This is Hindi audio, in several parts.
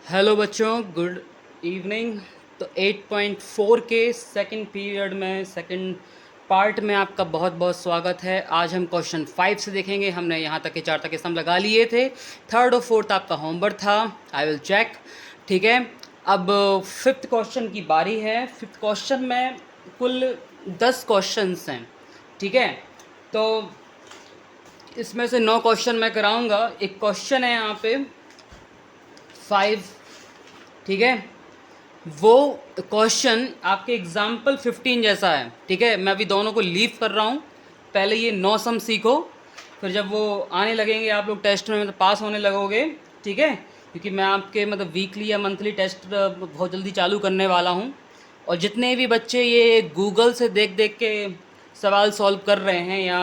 हेलो बच्चों, गुड इवनिंग। तो 8.4 के सेकंड पीरियड में सेकंड पार्ट में आपका बहुत बहुत स्वागत है। आज हम क्वेश्चन 5 से देखेंगे। हमने यहाँ तक के 4 तक के सम लगा लिए थे। थर्ड और फोर्थ आपका होमवर्क था, आई विल चेक। ठीक है, अब फिफ्थ क्वेश्चन की बारी है। फिफ्थ क्वेश्चन में कुल 10 क्वेश्चंस हैं। ठीक है, तो इसमें से 9 क्वेश्चन मैं कराऊंगा। एक क्वेश्चन है यहाँ पे 5। ठीक है, वो क्वेश्चन आपके एग्जाम्पल 15 जैसा है। ठीक है, मैं अभी दोनों को लीव कर रहा हूँ। पहले ये 9 सम सीखो, फिर जब वो आने लगेंगे आप लोग टेस्ट में मतलब पास होने लगोगे। ठीक है, क्योंकि मैं आपके मतलब वीकली या मंथली टेस्ट बहुत जल्दी चालू करने वाला हूँ। और जितने भी बच्चे ये गूगल से देख देख के सवाल सॉल्व कर रहे हैं या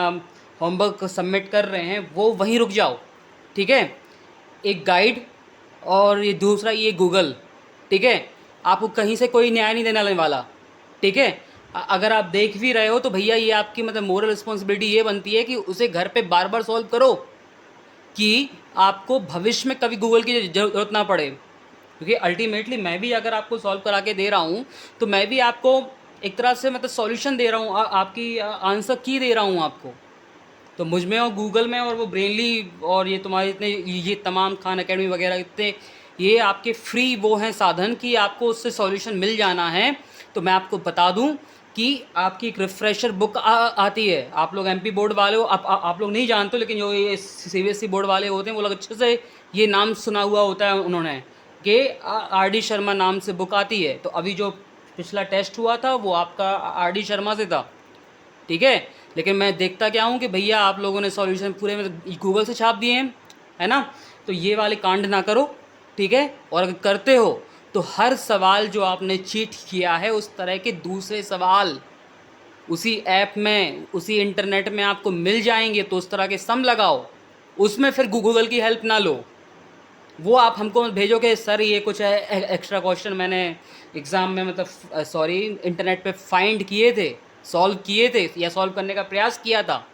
होमवर्क सबमिट कर रहे हैं, वो वहीं रुक जाओ। ठीक है, एक गाइड और ये दूसरा ये गूगल। ठीक है, आपको कहीं से कोई न्याय नहीं देने वाला। ठीक है, अगर आप देख भी रहे हो तो भैया ये आपकी मतलब मोरल रिस्पॉन्सिबिलिटी ये बनती है कि उसे घर पे बार बार सॉल्व करो कि आपको भविष्य में कभी गूगल की ज़रूरत ना पड़े। क्योंकि अल्टीमेटली मैं भी अगर आपको सॉल्व करा के दे रहा हूँ तो मैं भी आपको एक तरह से मतलब सॉल्यूशन दे रहा हूँ, आपकी आंसर की दे रहा हूँ आपको। तो मुझ में और गूगल में और वो ब्रेनली और ये तुम्हारे इतने ये तमाम खान एकेडमी वगैरह इतने ये आपके फ्री वो हैं साधन कि आपको उससे सॉल्यूशन मिल जाना है। तो मैं आपको बता दूं कि आपकी एक रिफ्रेशर बुक आती है। आप लोग एमपी बोर्ड वाले हो, आप लोग नहीं जानते, लेकिन जो ये सीबीएसई बोर्ड वाले होते हैं वो लोग अच्छे से ये नाम सुना हुआ होता है उन्होंने कि आर डी शर्मा नाम से बुक आती है। तो अभी जो पिछला टेस्ट हुआ था वो आपका आर डी शर्मा से था। ठीक है, लेकिन मैं देखता क्या हूँ कि भैया आप लोगों ने सॉल्यूशन पूरे में गूगल से छाप दिए हैं, है ना। तो ये वाले कांड ना करो। ठीक है, और अगर करते हो तो हर सवाल जो आपने चीट किया है उस तरह के दूसरे सवाल उसी ऐप में उसी इंटरनेट में आपको मिल जाएंगे। तो उस तरह के सम लगाओ, उसमें फिर गूगल की हेल्प ना लो। वो आप हमको भेजो कि सर ये कुछ है एक्स्ट्रा क्वेश्चन मैंने एग्ज़ाम में मतलब सॉरी इंटरनेट पे फाइंड किए थे, सॉल्व किए थे या सॉल्व करने का प्रयास किया था।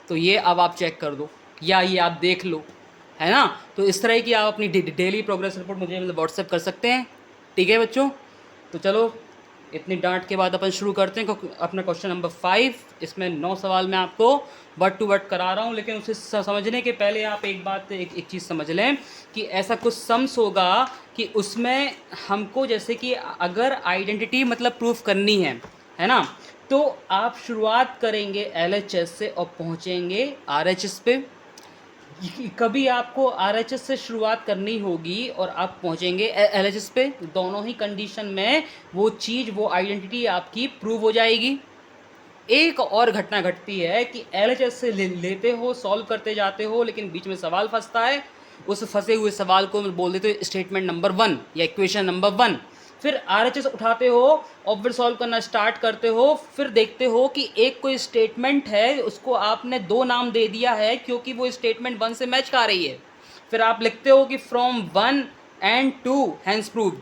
तो ये अब आप चेक कर दो या ये आप देख लो, है ना। तो इस तरह की आप अपनी डेली प्रोग्रेस रिपोर्ट मुझे मतलब व्हाट्सएप कर सकते हैं। ठीक है बच्चों, तो चलो इतनी डांट के बाद अपन शुरू करते हैं अपना क्वेश्चन नंबर 5। इसमें 9 सवाल मैं आपको वर्ड टू वर्ड करा रहा हूँ, लेकिन उसे समझने के पहले आप एक बात एक चीज़ समझ लें कि ऐसा कुछ सम्स होगा कि उसमें हमको जैसे कि अगर आइडेंटिटी मतलब प्रूफ करनी है ना। तो आप शुरुआत करेंगे एलएचएस से और पहुँचेंगे आरएचएस पे। कभी आपको आरएचएस से शुरुआत करनी होगी और आप पहुंचेंगे एलएचएस पे। दोनों ही कंडीशन में वो चीज़ वो आइडेंटिटी आपकी प्रूव हो जाएगी। एक और घटना घटती है कि एलएचएस से लेते हो, सॉल्व करते जाते हो, लेकिन बीच में सवाल फंसता है। उस फंसे हुए सवाल को बोल देते हो स्टेटमेंट नंबर 1 या इक्वेशन नंबर 1। फिर आरएचएस उठाते हो और फिर सॉल्व करना स्टार्ट करते हो। फिर देखते हो कि एक कोई स्टेटमेंट है उसको आपने 2 नाम दे दिया है क्योंकि वो स्टेटमेंट 1 से मैच कर रही है। फिर आप लिखते हो कि फ्रॉम 1 एंड 2 हैंस प्रूव्ड,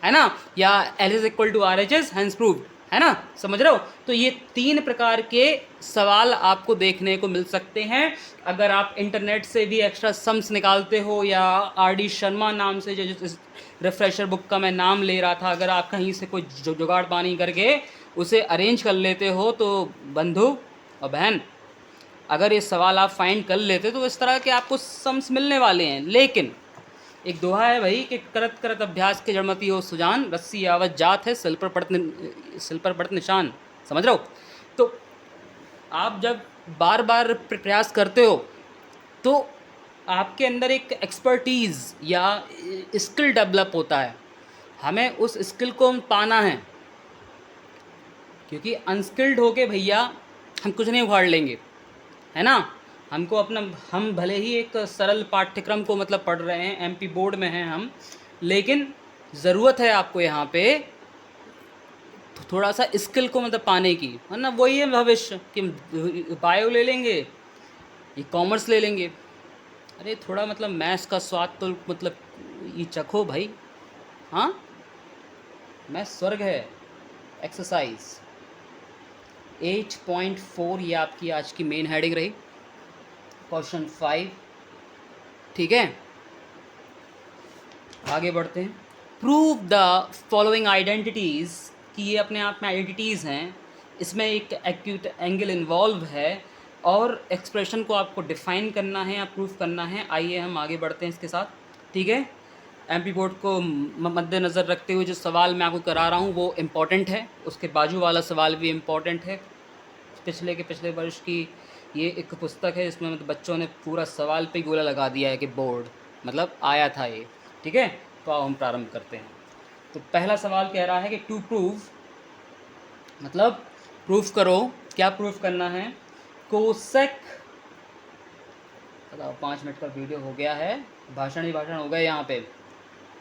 है ना, या L is equal to R H S hence proved, है ना। समझ रहे हो। तो ये 3 प्रकार के सवाल आपको देखने को मिल सकते हैं अगर आप इंटरनेट से भी एक्स्ट्रा सम्स निकालते हो या आर डी शर्मा नाम से जो रिफ्रेशर बुक का मैं नाम ले रहा था, अगर आप कहीं से कोई जुगाड़ पानी करके उसे अरेंज कर लेते हो तो बंधु और बहन, अगर ये सवाल आप फाइंड कर लेते तो इस तरह के आपको सम्स मिलने वाले हैं। लेकिन एक दोहा है भाई कि करत करत अभ्यास के जड़मती हो सुजान, रस्सी आवत जात है सिल पर पड़त निशान। समझ रहे हो। तो आप जब बार बार प्रयास करते हो तो आपके अंदर एक एक्सपर्टीज़ या स्किल डेवलप होता है। हमें उस स्किल को पाना है, क्योंकि अनस्किल्ड होके भैया हम कुछ नहीं उखाड़ लेंगे, है ना। हमको अपना हम भले ही एक सरल पाठ्यक्रम को मतलब पढ़ रहे हैं, एमपी बोर्ड में हैं हम, लेकिन ज़रूरत है आपको यहाँ पे थोड़ा सा स्किल को मतलब पाने की, है ना। वही है भविष्य कि बायो ले लेंगे, ये कॉमर्स ले लेंगे। अरे थोड़ा मतलब मैथ्स का स्वाद तो मतलब ये चखो भाई। हाँ, मैथ्स स्वर्ग है। एक्सरसाइज 8.4 ये आपकी आज की मेन हेडिंग रही, क्वेश्चन 5। ठीक है, आगे बढ़ते हैं। प्रूव द फॉलोइंग आइडेंटिटीज़, कि ये अपने आप में आइडेंटिटीज़ हैं, इसमें एक एक्यूट एंगल इन्वॉल्व है और एक्सप्रेशन को आपको डिफाइन करना है या प्रूफ करना है। आइए हम आगे बढ़ते हैं इसके साथ, ठीक है। एमपी बोर्ड को मद्देनज़र रखते हुए जो सवाल मैं आपको करा रहा हूँ वो इम्पॉर्टेंट है, उसके बाजू वाला सवाल भी इम्पॉर्टेंट है। पिछले वर्ष की ये एक पुस्तक है, इसमें मतलब बच्चों ने पूरा सवाल पे गोला लगा दिया है कि बोर्ड मतलब आया था ये, ठीक है। तो अब हम प्रारंभ करते हैं। तो पहला सवाल कह रहा है कि टू प्रूव, मतलब प्रूफ करो, क्या प्रूफ करना है। कोसेक, बताओ 5 मिनट का वीडियो हो गया है, भाषण ही भाषण हो गए यहाँ पे।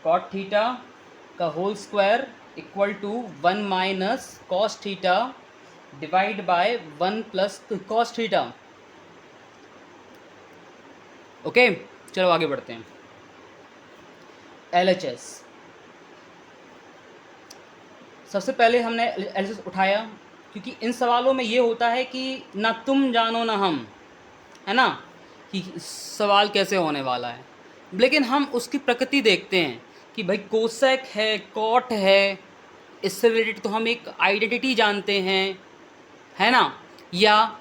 कॉट थीटा का whole square equal to 1 minus cos theta divide by 1 plus cos theta. Okay, चलो आगे बढ़ते हैं। LHS, सबसे पहले हमने LHS उठाया क्योंकि इन सवालों में ये होता है कि ना तुम जानो ना हम, है ना, कि सवाल कैसे होने वाला है। लेकिन हम उसकी प्रकृति देखते हैं कि भाई कोसेक है, कॉट है, इससे रिलेटेड तो हम एक आइडेंटिटी जानते हैं, है ना, या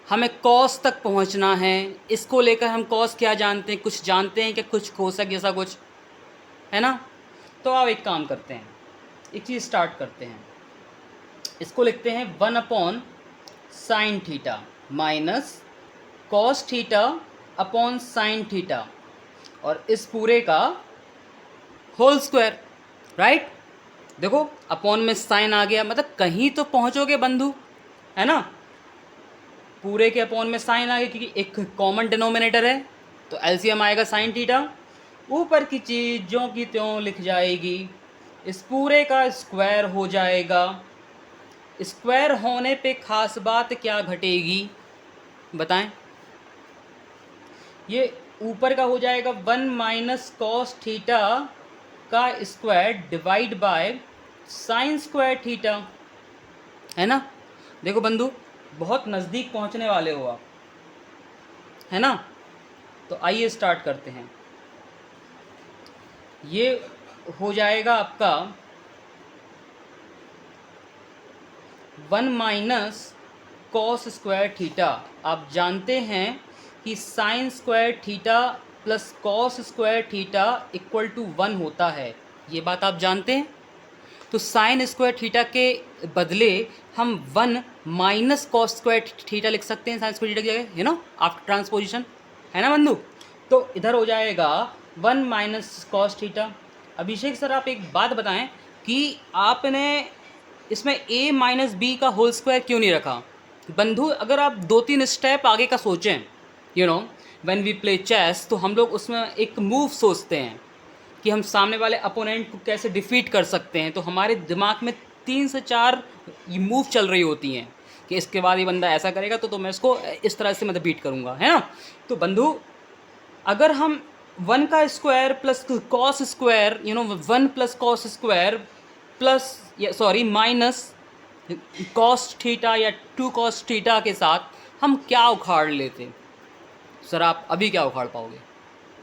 हमें कॉस तक पहुंचना है, इसको लेकर हम कॉस क्या जानते हैं, कुछ जानते हैं कि कुछ कोसेक जैसा कुछ, है ना। तो आप एक काम करते हैं, एक चीज़ स्टार्ट करते हैं, इसको लिखते हैं 1 upon sine theta minus cos theta upon sine theta और इस पूरे का होल स्क्वायर, राइट। देखो अपॉन में साइन आ गया, मतलब कहीं तो पहुंचोगे बंधु, है ना। पूरे के अपॉन में साइन आ गया क्योंकि एक कॉमन डिनोमिनेटर है, तो एलसीएम आएगा साइन थीटा। ऊपर की चीज़ ज्यों की त्यों लिख जाएगी, इस पूरे का स्क्वायर हो जाएगा। स्क्वायर होने पे खास बात क्या घटेगी बताएं। ये ऊपर का हो जाएगा 1 माइनस कॉस थीटा का square divide by sign square theta, है ना। देखो बंधु बहुत नज़दीक पहुंचने वाले हो आप, है ना। तो आइए स्टार्ट करते हैं। ये हो जाएगा आपका 1 माइनस कॉस स्क्वायर थीटा। आप जानते हैं कि sine square theta plus cos square theta equal to 1 होता है, ये बात आप जानते हैं। तो साइन स्क्वायर थीटा के बदले हम 1 माइनस कॉस स्क्वायर थीटा लिख सकते हैं साइन स्क्वायर थीटा की जगह, आफ्टर ट्रांसपोजिशन, है ना बंधु। तो इधर हो जाएगा 1 माइनस कॉस थीटा। अभिषेक सर आप एक बात बताएं कि आपने इसमें a माइनस बी का होल स्क्वायर क्यों नहीं रखा। बंधु अगर आप 2-3 स्टेप आगे का सोचें, व्हेन वी प्ले चेस, तो हम लोग उसमें एक मूव सोचते हैं कि हम सामने वाले अपोनेंट को कैसे डिफीट कर सकते हैं। तो हमारे दिमाग में 3 से 4 ये मूव चल रही होती हैं कि इसके बाद ये बंदा ऐसा करेगा तो मैं इसको इस तरह से मतलब बीट करूँगा, है ना। तो बंधु अगर हम 1 का square plus cos square 1 plus cos square plus sorry minus cos theta या 2 कॉस थीटा के साथ हम क्या उखाड़ लेते सर। आप अभी क्या उखाड़ पाओगे।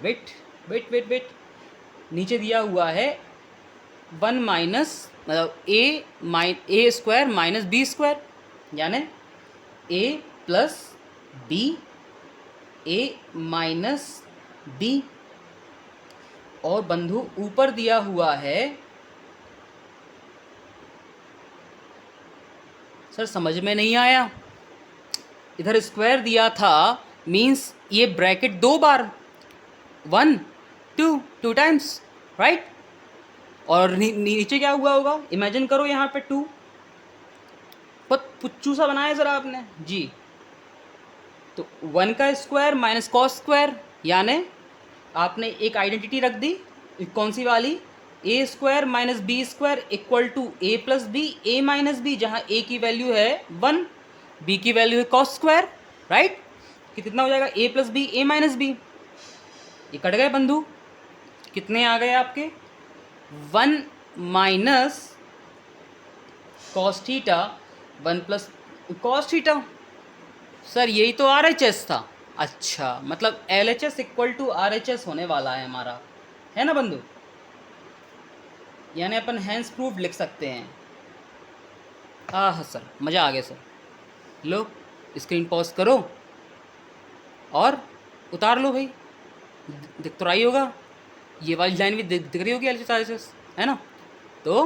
वेट वेट वेट वेट, नीचे दिया हुआ है 1 माइनस मतलब ए स्क्वायर माइनस बी स्क्वायर, यानी ए plus B, A minus B. और बंधु ऊपर दिया हुआ है, सर समझ में नहीं आया, इधर स्क्वायर दिया था मीन्स ये ब्रैकेट 2 बार 1 2 टाइम्स, राइट। और नीचे क्या हुआ होगा, इमेजिन करो यहाँ पे 2, पुच्चू सा बनाया सर आपने जी। तो 1 का स्क्वायर माइनस कॉस स्क्वायर, यानी आपने एक आइडेंटिटी रख दी, कौन सी वाली, A square minus B square equal to A plus B, A minus B, जहाँ ए की वैल्यू है 1, बी की वैल्यू है कॉस स्क्वायर, राइट। कितना हो जाएगा ए plus B, A minus B, ये कट गए बंधु। कितने आ गए आपके 1 minus cos theta 1 plus cos theta. Sir यही तो RHS था। अच्छा, मतलब LHS इक्वल टू RHS होने वाला है हमारा, है ना बंधु। यानी अपन हैंड्स प्रूफ लिख सकते हैं। हाँ सर, मज़ा आ गया सर। लो, स्क्रीन पॉज करो और उतार लो भाई। दिख तो रही होगा, ये वाली लाइन भी दिख रही होगी एलएचएस, है ना। तो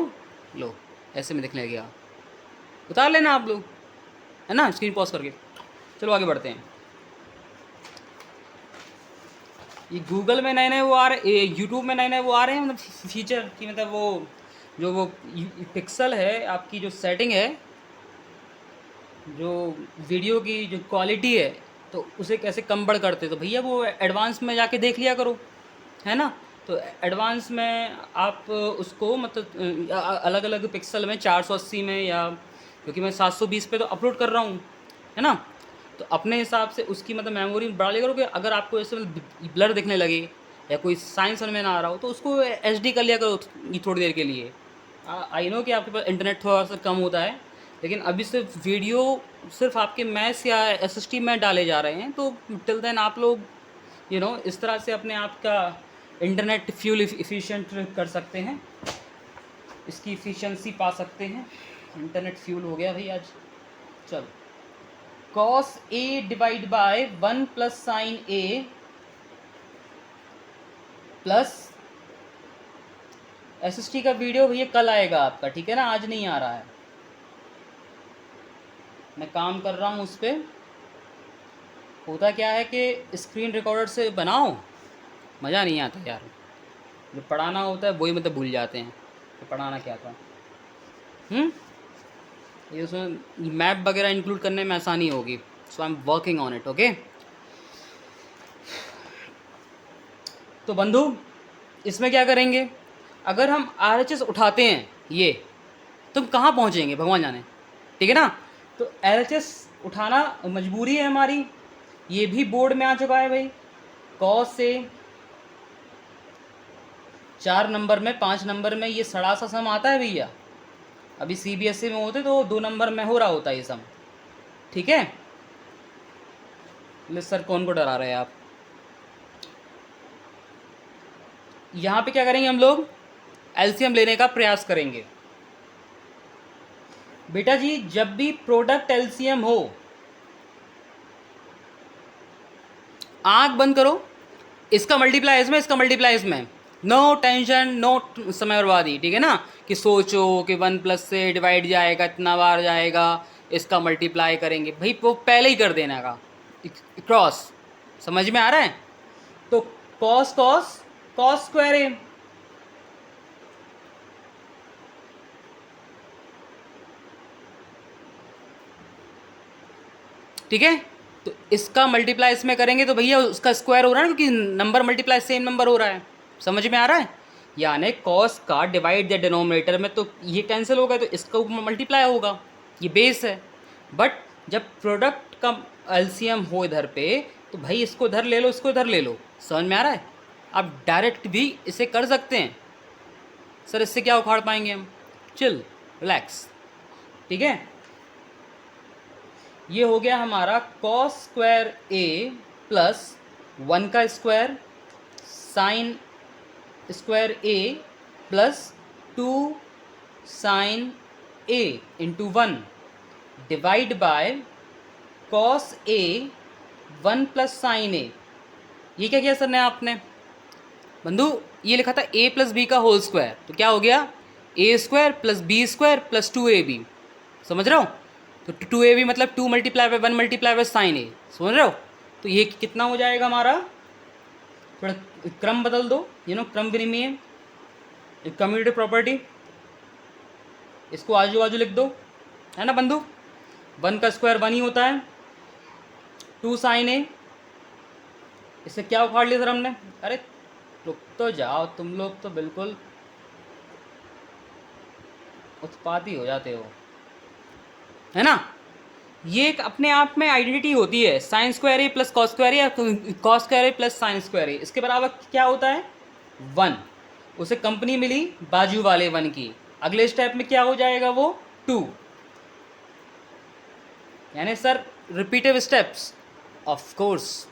लो, ऐसे में दिखने लगेगा, उतार लेना आप लोग, है ना, स्क्रीन पॉज करके। चलो आगे बढ़ते हैं। ये गूगल में नए नए वो आ रहे, यूट्यूब में नए नए वो आ रहे हैं, मतलब फीचर कि मतलब वो जो वो पिक्सल है, आपकी जो सेटिंग है, जो वीडियो की जो क्वालिटी है, तो उसे कैसे कम बढ़ करते। तो भैया वो एडवांस में जाके देख लिया करो, है ना। तो एडवांस में आप उसको मतलब अलग अलग पिक्सल में 480 में, या क्योंकि मैं 720 पे तो अपलोड कर रहा हूँ, है ना। तो अपने हिसाब से उसकी मतलब मेमोरी बढ़ा लिया करो कि अगर आपको ऐसे ब्लर दिखने लगे या कोई साइंस समझ में ना आ रहा हो तो उसको HD कर लिया करो थोड़ी देर के लिए। आई नो कि आपके पास इंटरनेट थोड़ा सा कम होता है, लेकिन अभी सिर्फ वीडियो सिर्फ आपके मैस या SSD में डाले जा रहे हैं, तो टिल देन आप लोग इस तरह से अपने आप का इंटरनेट फ्यूल इफ़िशिएंट कर सकते हैं, इसकी इफ़िशियंसी पा सकते हैं। इंटरनेट फ्यूल हो गया भाई आज। चलो, cos A divide by 1 plus sign A plus SSD का वीडियो भैया कल आएगा आपका, ठीक है ना, आज नहीं आ रहा है। मैं काम कर रहा हूँ उस पर। होता क्या है कि स्क्रीन रिकॉर्डर से बनाओ, मज़ा नहीं आता यार। जो पढ़ाना होता है वही मतलब भूल जाते हैं कि पढ़ाना क्या था। ये उसमें मैप वगैरह इंक्लूड करने में आसानी होगी, so I am working on it. Okay, तो बंधु इसमें क्या करेंगे, अगर हम RHS उठाते हैं ये, तुम कहाँ पहुँचेंगे भगवान जाने, ठीक है ना। तो RHS उठाना मजबूरी है हमारी, ये भी बोर्ड में आ चुका है भाई। कॉस से 4 नंबर में 5 नंबर में ये सड़ा सा सम आता है भैया। अभी CBSE में होते तो 2 नंबर में हो रहा होता ये सम, ठीक है। ले सर, कौन को डरा रहे हैं आप। यहाँ पे क्या करेंगे हम लोग, LCM लेने का प्रयास करेंगे। बेटा जी, जब भी प्रोडक्ट LCM हो, आंख बंद करो, इसका मल्टीप्लाई इसमें, इसका मल्टीप्लाई इसमें, नो टेंशन, नो समय बर्बादी, ठीक है ना। कि सोचो कि 1 प्लस से डिवाइड जाएगा, इतना बार जाएगा, इसका मल्टीप्लाई करेंगे, भाई वो पहले ही कर देना का क्रॉस। समझ में आ रहा है। तो कॉस कॉस कॉस स्क्वायर ए, ठीक है। तो इसका मल्टीप्लाई इसमें करेंगे तो भैया उसका स्क्वायर हो रहा है ना, क्योंकि नंबर मल्टीप्लाई सेम नंबर हो रहा है। समझ में आ रहा है। यानी कॉस का डिवाइड द डिनोमिनेटर में, तो ये कैंसिल होगा तो इसका ऊपर मल्टीप्लाई होगा, ये बेस है। बट जब प्रोडक्ट का LCM हो इधर पे, तो भाई इसको इधर ले लो, इसको इधर ले लो। समझ में आ रहा है। आप डायरेक्ट भी इसे कर सकते हैं। सर इससे क्या उखाड़ पाएंगे हम, चिल रिलैक्स, ठीक है। ये हो गया हमारा कॉस स्क्वायर ए प्लस 1 का square sine square A plus 2 sine A into 1 divide by cos A 1 plus sine A. ये क्या किया सर ने आपने बंधु, ये लिखा था A प्लस बी का होल स्क्वायर, तो क्या हो गया A square plus B square plus 2AB। समझ रहे हो। तो 2AB मतलब 2 multiply by 1 multiply by sine A, समझ रहे हो। तो ये कितना हो जाएगा हमारा, थोड़ा क्रम बदल दो, क्रम विनिमय, कम्यूटेटिव प्रॉपर्टी, इसको आजू बाजू लिख दो, है ना बंधु। 1 का स्क्वायर 1 ही होता है, 2 साइन ए। इससे क्या उखाड़ लिया सर हमने, अरे रुक तो जाओ, तुम लोग तो बिल्कुल उत्पाती हो जाते हो, है ना। ये एक अपने आप में आइडेंटिटी होती है, sign square A plus cos square ए या cos square A plus sign square ए, इसके बराबर क्या होता है 1। उसे कंपनी मिली बाजू वाले 1 की, अगले स्टेप में क्या हो जाएगा वो 2। यानी sir repetitive steps, of course.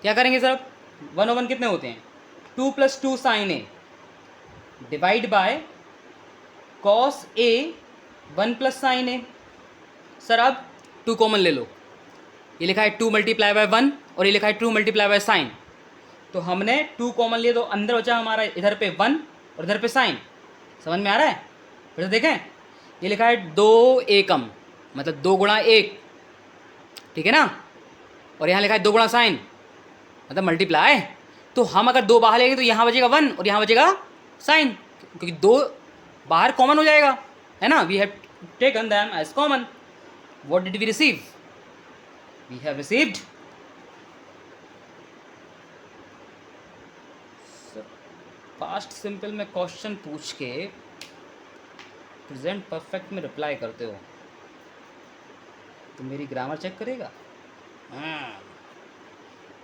क्या करेंगे सर? 1/1 कितने होते हैं? 2 + 2 sin A divide by cos A 1 + sin A। Sir अब 2 कॉमन ले लो, ये लिखा है 2 × 1 और ये लिखा है 2 × sin। तो हमने 2 कॉमन लिए तो अंदर बचा हमारा इधर पे 1 और इधर पे sin। समझ में आ रहा है? फिर से देखें, ये लिखा है 2 एकम मतलब 2 × 1, ठीक है ना, और यहाँ लिखा है 2 × sin मतलब मल्टीप्लाई। तो हम अगर 2 बाहर लेंगे तो यहाँ बचेगा 1 और यहाँ बचेगा sin, क्योंकि 2 बाहर कॉमन हो जाएगा, है ना। We have taken them as common. What did we receive? We have received past simple में क्वेश्चन पूछ के प्रेजेंट परफेक्ट में रिप्लाई करते हो तो मेरी ग्रामर चेक करेगा?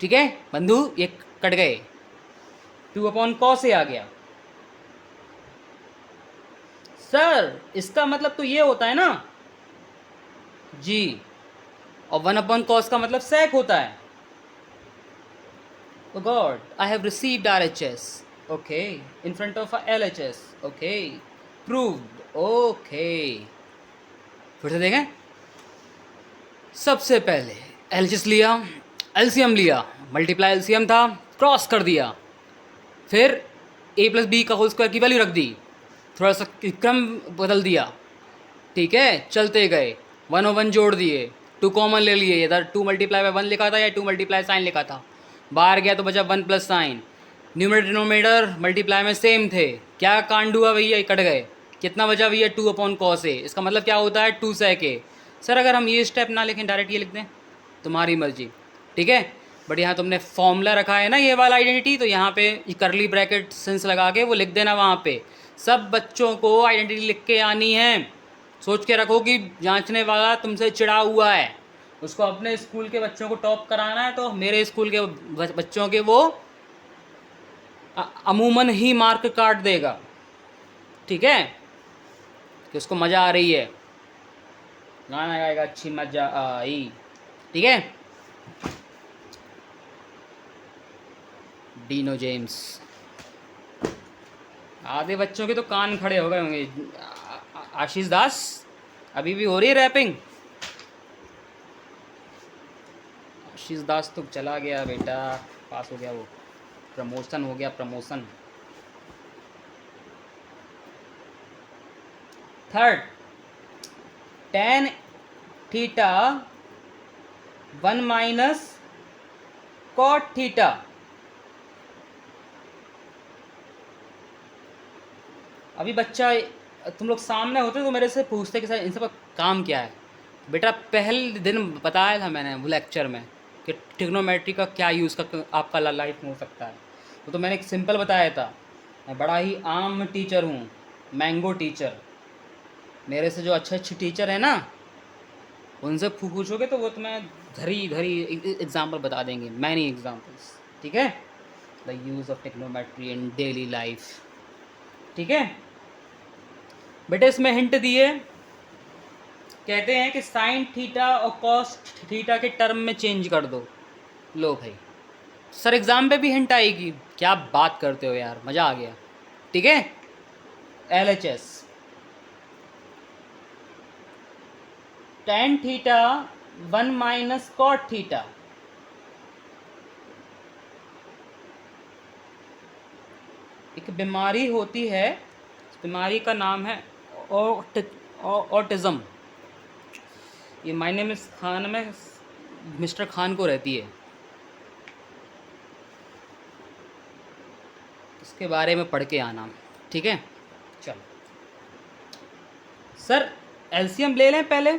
ठीक है बंधु, ये कट गए, 2/cos A आ गया। सर इसका मतलब तो ये होता है ना जी, और 1/cos का मतलब sec होता है। Oh God, I have received RHS. Okay, in front of a LHS. Okay, proved. Okay. फिर से देखें, सबसे पहले LHS लिया, LCM लिया, मल्टीप्लाई LCM था, क्रॉस कर दिया, फिर A + B का होल स्क्वायर की वैल्यू रख दी, थोड़ा सा क्रम बदल दिया, ठीक है, चलते गए, 1/1 जोड़ दिए, 2 कॉमन ले लिए, इधर 2 × 1 लिखा था या 2 × sin लिखा था, बाहर गया तो बचा 1 + sin। न्यूमरेटर डिनोमिनेटर मल्टीप्लाई में सेम थे, क्या कांड हुआ भैया? कट गए। कितना बचा भैया? 2/cos A। इसका मतलब क्या होता है? 2 sec A। सर अगर हम ये स्टेप ना लिखें, डायरेक्ट ये लिख दें, तुम्हारी मर्जी, ठीक है, बट यहाँ तुमने फॉर्मूला रखा है ना ये वाला आइडेंटिटी, तो यहाँ पे करली ब्रैकेट सेंस लगा के वो लिख देना वहाँ पे। सब बच्चों को आइडेंटिटी लिख के आनी है। सोच के रखो कि जांचने वाला तुमसे चिढ़ा हुआ है, उसको अपने स्कूल के बच्चों को टॉप कराना है, तो मेरे स्कूल के बच्चों के वो अमूमन ही मार्क काट देगा, ठीक है, कि उसको मज़ा आ रही है, गाना गाएगा अच्छी मज़ा आई, ठीक है। डीनो जेम्स, आधे बच्चों के तो कान खड़े हो गए होंगे। आशीष दास, अभी भी हो रही है रैपिंग? आशीष दास तो चला गया बेटा, पास हो गया, वो प्रमोशन हो गया, promotion. Third, tan theta 1 - cot theta. अभी बच्चा, तुम लोग सामने होते तो मेरे से पूछते कि सर इन सब का काम क्या है। बेटा पहले दिन बताया था मैंने वो लेक्चर में कि ट्रिग्नोमेट्री का क्या यूज़ का आपका लाइफ में हो सकता है, तो मैंने एक सिंपल बताया था। मैं बड़ा ही आम टीचर हूँ, मैंगो टीचर। मेरे से जो अच्छे अच्छे टीचर हैं ना, उनसे पूछोगे तो वो तुम्हें धरी धरी एग्जाम्पल बता देंगे, मैनी एग्जाम्पल्स, ठीक है। The use of trigonometry in daily life, ठीक है बेटे। इसमें हिंट दिए, कहते हैं कि साइन थीटा और कॉस थीटा के टर्म में चेंज कर दो। लो भाई, सर एग्ज़ाम पे भी हिंट आएगी, क्या बात करते हो यार, मज़ा आ गया, ठीक है। LHS tan theta 1 - cot theta, एक बीमारी होती है, इस बीमारी का नाम है ऑटिज़म। ये माय नेम इज़ खान में मिस्टर खान को रहती है, इसके बारे में पढ़ के आना, ठीक है। चलो सर LCM ले लें, पहले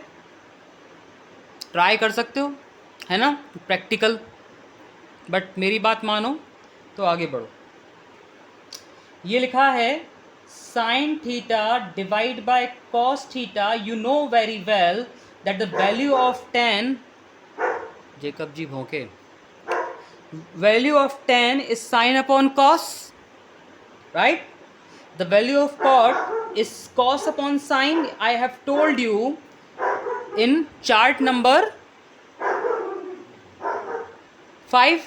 ट्राई कर सकते हो, है ना, प्रैक्टिकल, बट मेरी बात मानो तो आगे बढ़ो। ये लिखा है sine theta divide by cos theta, you know very well that the value of tan, Jacob ji भोंके, value of tan is sin upon cos, right? The value of cot is cos upon sin. I have told you in chart number 5,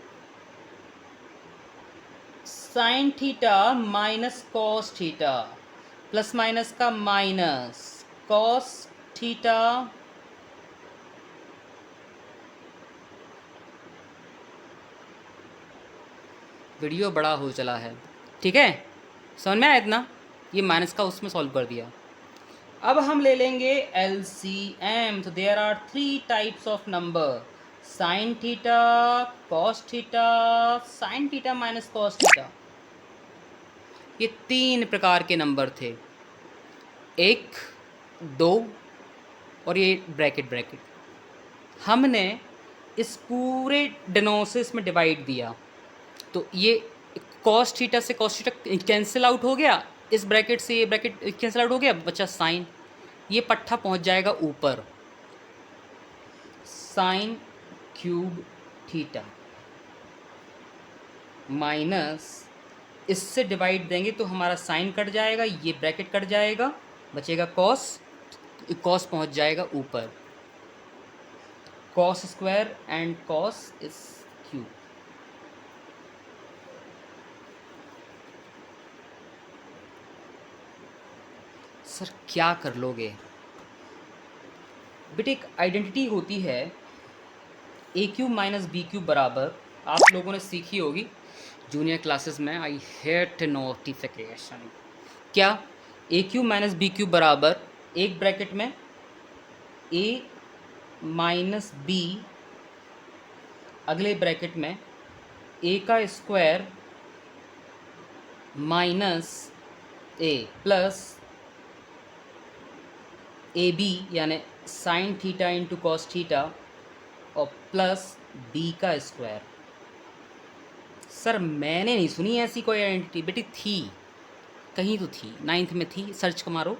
sign theta minus cos theta, plus minus का माइनस कॉस थीटा वीडियो बड़ा हो चला है, ठीक है, समझ में आया इतना। ये माइनस का उसमें सॉल्व कर दिया। अब हम ले लेंगे LCM। तो there are 3 types of number, sine theta, cos theta, sine theta minus cos theta. ये 3 प्रकार के नंबर थे, 1, 2 और ये ब्रैकेट ब्रैकेट। हमने इस पूरे डेनोसिस में डिवाइड दिया, तो ये कॉस थीटा से कॉस थीटा कैंसिल आउट हो गया, इस ब्रैकेट से ये ब्रैकेट कैंसिल आउट हो गया, बचा साइन। ये पट्टा पहुंच जाएगा ऊपर, साइन क्यूब थीटा माइनस इससे डिवाइड देंगे तो हमारा साइन कट जाएगा, ये ब्रैकेट कट जाएगा, बचेगा कॉस, कॉस पहुंच जाएगा ऊपर, cos square and cos is cube. Sir क्या कर लोगे बेटे, एक आइडेंटिटी होती है A cube minus B cube बराबर, आप लोगों ने सीखी होगी जूनियर क्लासेस में। I hate notification. क्या, A cube minus B cube बराबर एक ब्रैकेट में ए माइनस बी, अगले ब्रैकेट में ए का square minus A plus A B यानी sine theta into cos theta और प्लस बी का स्क्वायर। सर मैंने नहीं सुनी ऐसी कोई आइडेंटिटी बेटी, थी कहीं तो थी, 9th में थी, सर्च मारो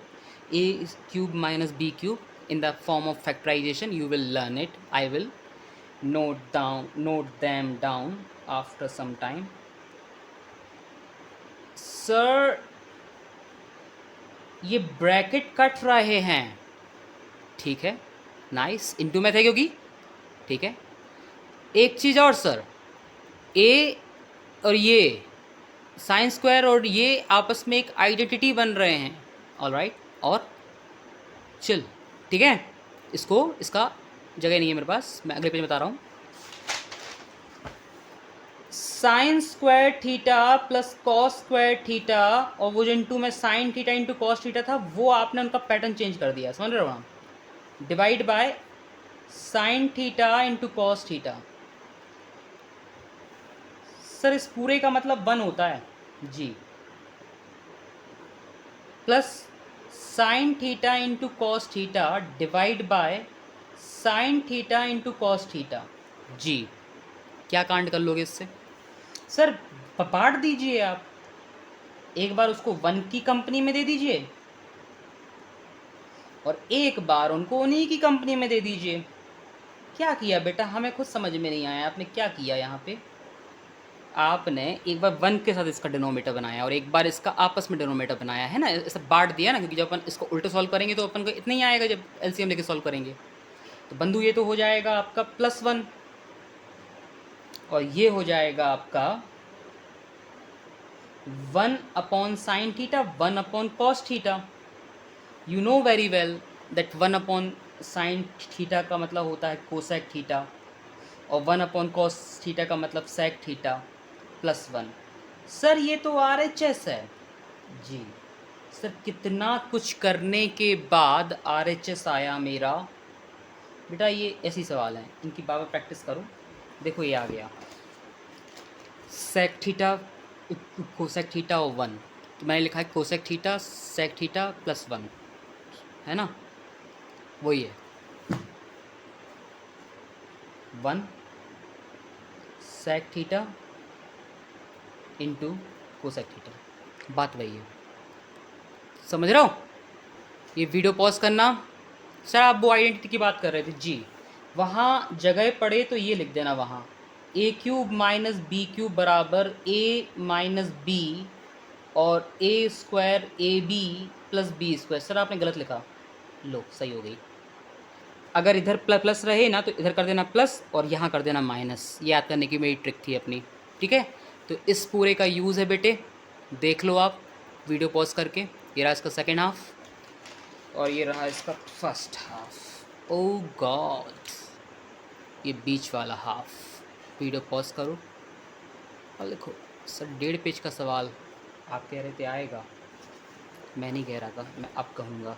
A cube minus B cube in the form of factorization, you will learn it. I will note them down after some time. Sir ये ब्रैकेट कट रहे हैं, ठीक है, नाइस, इनटू में थे क्योंकि, ठीक है। एक चीज़ और सर, ए और ये साइन स्क्वायर और ये आपस में एक आइडेंटिटी बन रहे हैं, ऑलराइट, और चिल, ठीक है। इसको, इसका जगह नहीं है मेरे पास, मैं अगले पेज में बता रहा हूँ। Sign square theta plus cos square theta, और वो जो इंटू में sign theta into cos theta था, वो आपने उनका पैटर्न चेंज कर दिया, समझ रहे हो आप, divide by sine theta into cos theta. Sir इस पूरे का मतलब 1 होता है जी, plus sine theta into cos theta divide by sine theta into cos theta जी। क्या कांड कर लोगे इससे सर, बांट दीजिए आप, एक बार उसको 1 की कंपनी में दे दीजिए और एक बार उनको उन्हीं की कंपनी में दे दीजिए। क्या किया बेटा, हमें खुद समझ में नहीं आया आपने क्या किया यहाँ पे। आपने एक बार 1 के साथ इसका डिनोमीटर बनाया और एक बार इसका आपस में डिनोमीटर बनाया है ना, ऐसा बांट दिया ना, क्योंकि जब अपन इसको उल्टे सॉल्व करेंगे तो अपन को इतना ही आएगा जब एलसीएम लेके सॉल्व करेंगे। तो बंधु ये तो हो जाएगा आपका +1 और ये हो जाएगा आपका 1 upon sine theta 1 upon cos theta. You know very well that 1 upon sine theta का मतलब होता है कोसेक थीटा और 1 अपॉन कॉस थीटा का मतलब सेक थीटा +1। सर ये तो RHS है जी। सर कितना कुछ करने के बाद RHS आया मेरा बेटा, ये ऐसी सवाल हैं, इनकी बाबा प्रैक्टिस करो। देखो ये आ गया सेक थीटा कोसेक थीटा और 1, तो मैंने लिखा है कोसेक थीटा सेक थीटा +1, है ना, वही है 1 sec theta into cosec theta, बात वही है, समझ रहे हो। ये वीडियो पॉज करना। सर आप वो आइडेंटिटी की बात कर रहे थे जी, वहाँ जगह पड़े तो ये लिख देना, वहाँ A cube minus B cube बराबर ए माइनस बी और A square A B plus B square. Sir आपने गलत लिखा, लो सही हो गई। अगर इधर प्लस रहे ना तो इधर कर देना प्लस और यहाँ कर देना माइनस, ये याद करने की मेरी ट्रिक थी अपनी, ठीक है। तो इस पूरे का यूज़ है बेटे, देख लो आप वीडियो पॉज करके। ये रहा इसका सेकेंड हाफ और ये रहा इसका फर्स्ट हाफ। ओ गॉड, ये बीच वाला हाफ। वीडियो पॉज करो और लिखो सर 1.5 पेज का सवाल आप कह रहे थे आएगा, मैं नहीं कह रहा था, मैं अब कहूँगा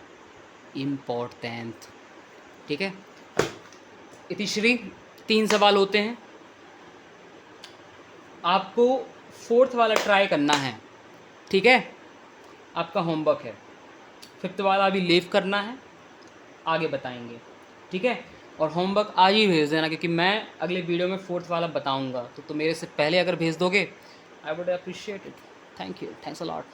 इम्पोर्टेंट। ठीक है, इतिश्री 3 सवाल होते हैं, आपको 4th वाला ट्राई करना है। ठीक है, आपका होमवर्क है। 5th वाला अभी लीव करना है, आगे बताएंगे। ठीक है, और होमवर्क आज ही भेज देना क्योंकि मैं अगले वीडियो में 4th वाला बताऊंगा। तो मेरे से पहले अगर भेज दोगे I would appreciate it. Thank you, thanks a lot.